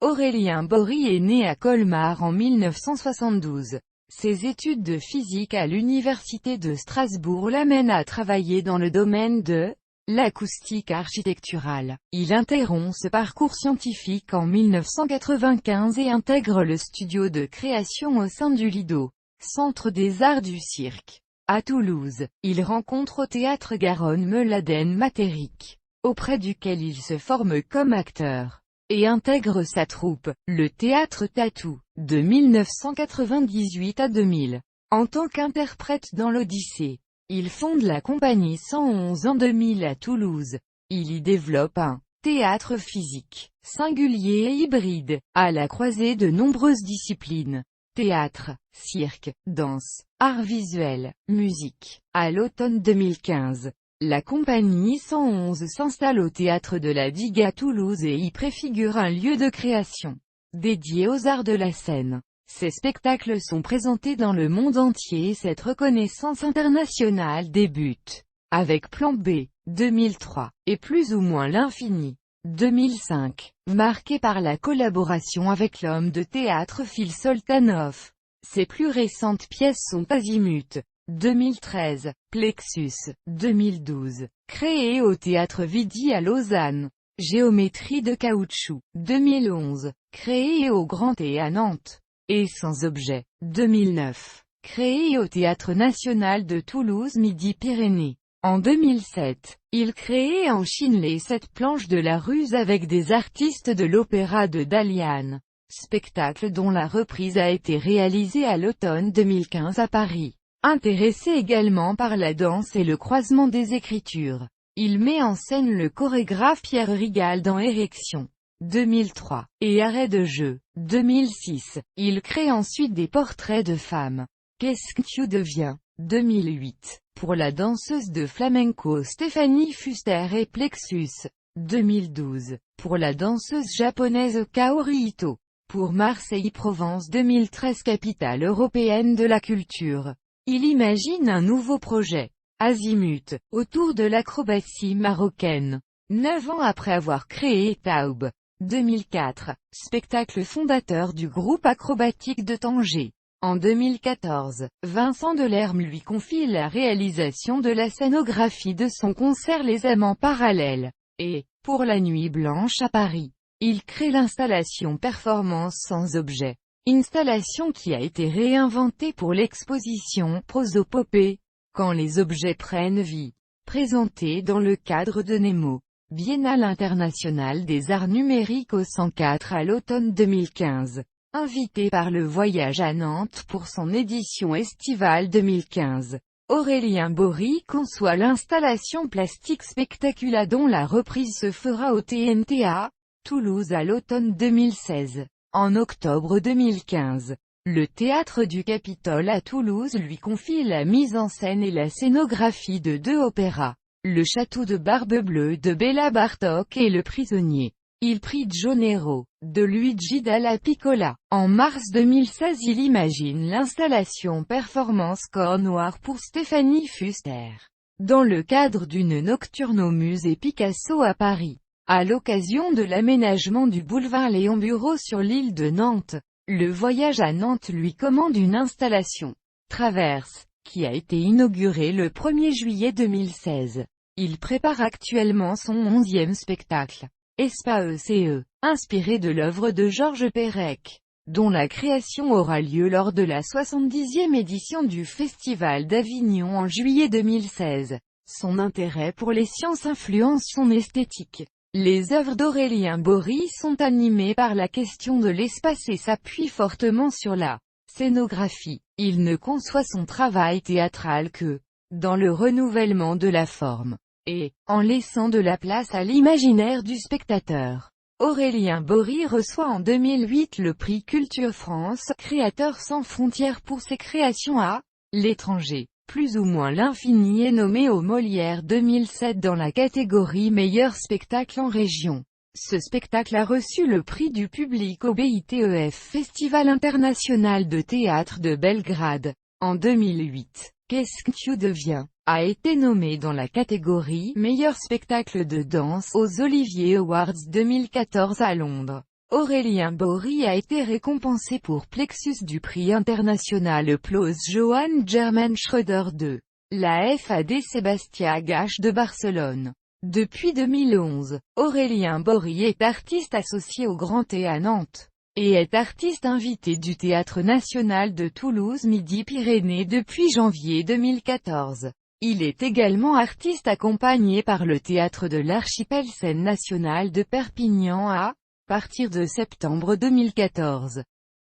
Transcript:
Aurélien Bory est né à Colmar en 1972. Ses études de physique à l'université de Strasbourg l'amènent à travailler dans le domaine de l'acoustique architecturale. Il interrompt ce parcours scientifique en 1995 et intègre le studio de création au sein du Lido, Centre des Arts du Cirque. À Toulouse, il rencontre au théâtre Garonne Meladen Matérique, auprès duquel il se forme comme acteur, et intègre sa troupe, le Théâtre Tatou, de 1998 à 2000. En tant qu'interprète dans l'Odyssée, il fonde la compagnie 111 en 2000 à Toulouse. Il y développe un théâtre physique, singulier et hybride, à la croisée de nombreuses disciplines. Théâtre, cirque, danse, arts visuels, musique. À l'automne 2015, la compagnie 111 s'installe au théâtre de la Digue à Toulouse et y préfigure un lieu de création dédié aux arts de la scène. Ces spectacles sont présentés dans le monde entier et cette reconnaissance internationale débute avec Plan B, 2003, et Plus ou moins l'infini, 2005, marqué par la collaboration avec l'homme de théâtre Phil Soltanoff. Ses plus récentes pièces sont Azimut, 2013, Plexus, 2012, créé au Théâtre Vidi à Lausanne, Géométrie de caoutchouc, 2011, créé au Grand T à Nantes, et Sans objet, 2009, créé au Théâtre National de Toulouse Midi-Pyrénées. En 2007, il crée en Chine les 7 planches de la ruse avec des artistes de l'Opéra de Dalian, spectacle dont la reprise a été réalisée à l'automne 2015 à Paris. Intéressé également par la danse et le croisement des écritures, il met en scène le chorégraphe Pierre Rigal dans Érection, 2003, et Arrêt de jeu, 2006. Il crée ensuite des portraits de femmes. Qu'est-ce que tu deviens, 2008, pour la danseuse de flamenco Stéphanie Fuster et Plexus, 2012, pour la danseuse japonaise Kaori Ito, pour Marseille-Provence 2013 capitale européenne de la culture. Il imagine un nouveau projet, Azimut, autour de l'acrobatie marocaine. 9 ans après avoir créé Taub, 2004, spectacle fondateur du groupe acrobatique de Tanger. En 2014, Vincent Delerme lui confie la réalisation de la scénographie de son concert Les Amants Parallèles. Et, pour la Nuit Blanche à Paris, il crée l'installation Performance sans objet. Installation qui a été réinventée pour l'exposition Prosopopée, Quand les objets prennent vie, présentée dans le cadre de Nemo, Biennale internationale des arts numériques au 104 à l'automne 2015. Invité par Le Voyage à Nantes pour son édition estivale 2015, Aurélien Bory conçoit l'installation Plastique Spectacula dont la reprise se fera au TNTA, Toulouse à l'automne 2016. En octobre 2015, le Théâtre du Capitole à Toulouse lui confie la mise en scène et la scénographie de 2 opéras, Le Château de Barbe-Bleue de Béla Bartók et Le Prisonnier, Il Prigioniero, de Luigi Dalla Piccola. En mars 2016 il imagine l'installation Performance Corps Noir pour Stéphanie Fuster, dans le cadre d'une nocturne au musée Picasso à Paris. À l'occasion de l'aménagement du boulevard Léon Bureau sur l'île de Nantes, Le Voyage à Nantes lui commande une installation, Traverse, qui a été inaugurée le 1er juillet 2016. Il prépare actuellement son 11e spectacle, ESPAECE, inspiré de l'œuvre de Georges Perec, dont la création aura lieu lors de la 70e édition du Festival d'Avignon en juillet 2016. Son intérêt pour les sciences influence son esthétique. Les œuvres d'Aurélien Bory sont animées par la question de l'espace et s'appuient fortement sur la scénographie. Il ne conçoit son travail théâtral que dans le renouvellement de la forme, et en laissant de la place à l'imaginaire du spectateur. Aurélien Bory reçoit en 2008 le prix Culture France, Créateur sans frontières pour ses créations à l'étranger. Plus ou moins l'infini est nommé au Molière 2007 dans la catégorie Meilleur spectacle en région. Ce spectacle a reçu le prix du public au BITEF Festival international de théâtre de Belgrade. En 2008, Qu'est-ce que tu deviens a été nommé dans la catégorie Meilleur spectacle de danse aux Olivier Awards 2014 à Londres. Aurélien Bory a été récompensé pour Plexus du prix international Applause Johann Germain Schröder de la FAD Sébastien Gasch de Barcelone. Depuis 2011, Aurélien Bory est artiste associé au Grand Théâtre à Nantes, et est artiste invité du Théâtre National de Toulouse-Midi-Pyrénées depuis janvier 2014. Il est également artiste accompagné par le Théâtre de l'Archipel Scène Nationale de Perpignan à partir de septembre 2014.